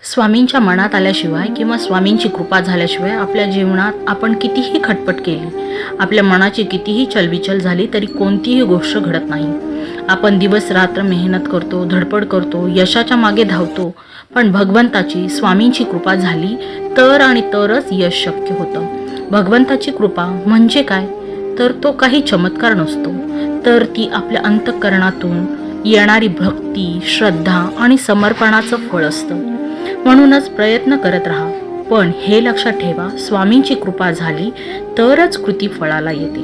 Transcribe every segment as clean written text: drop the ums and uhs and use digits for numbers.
स्वामींच्या मनात आल्याशिवाय किंवा स्वामींची कृपा झाल्याशिवाय आपल्या जीवनात आपण कितीही खटपट केली, आपल्या मनाची कितीही चलबिचल झाली तरी कोणतीही गोष्ट घडत नाही. आपण दिवस रात्र मेहनत करतो, धडपड करतो, यशाच्या मागे धावतो, पण भगवंताची स्वामींची कृपा झाली तर आणि तरच यश शक्य होतं. भगवंताची कृपा म्हणजे काय? तर तो काही चमत्कार नसतो, तर ती आपल्या अंतःकरणातून येणारी भक्ती, श्रद्धा आणि समर्पणाचं फळ असतं. म्हणूनच प्रयत्न करत राहा, पण हे लक्षात ठेवा, स्वामींची कृपा झाली तरच कृती फळाला येते.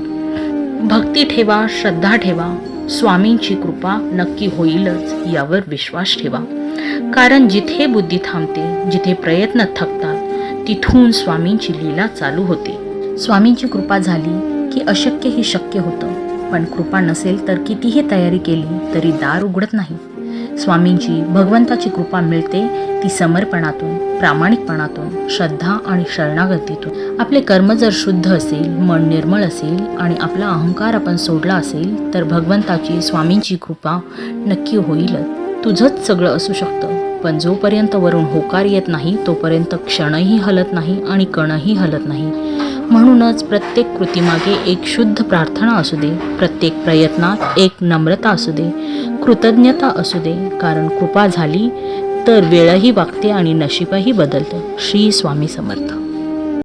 भक्ती ठेवा, श्रद्धा ठेवा, स्वामींची कृपा नक्की होईलच यावर विश्वास ठेवा. कारण जिथे बुद्धी थांबते, जिथे प्रयत्न थकतात, तिथून स्वामींची लीला चालू होते. स्वामींची कृपा झाली की अशक्य ही शक्य होतं, पण कृपा नसेल तर कितीही तयारी केली तरी दार उघडत नाही. स्वामींची, भगवंताची कृपा मिळते ती समर्पणातून, प्रामाणिकपणातून, श्रद्धा आणि शरणागतीतून. आपले कर्म जर शुद्ध असेल, मन निर्मळ असेल आणि आपला अहंकार आपण सोडला असेल तर भगवंताची, स्वामींची कृपा नक्की होईलच. तुझंच सगळं असू शकतं, पण जोपर्यंत वरून होकार येत नाही तोपर्यंत क्षणही हलत नाही आणि कणही हलत नाही. म्हणूनच प्रत्येक कृतीमागे एक शुद्ध प्रार्थना असू दे, प्रत्येक प्रयत्नात एक नम्रता असू दे, कृतज्ञता असू दे. कारण कृपा झाली तर वेळही वागते आणि नशीबही बदलतं. श्री स्वामी समर्थ.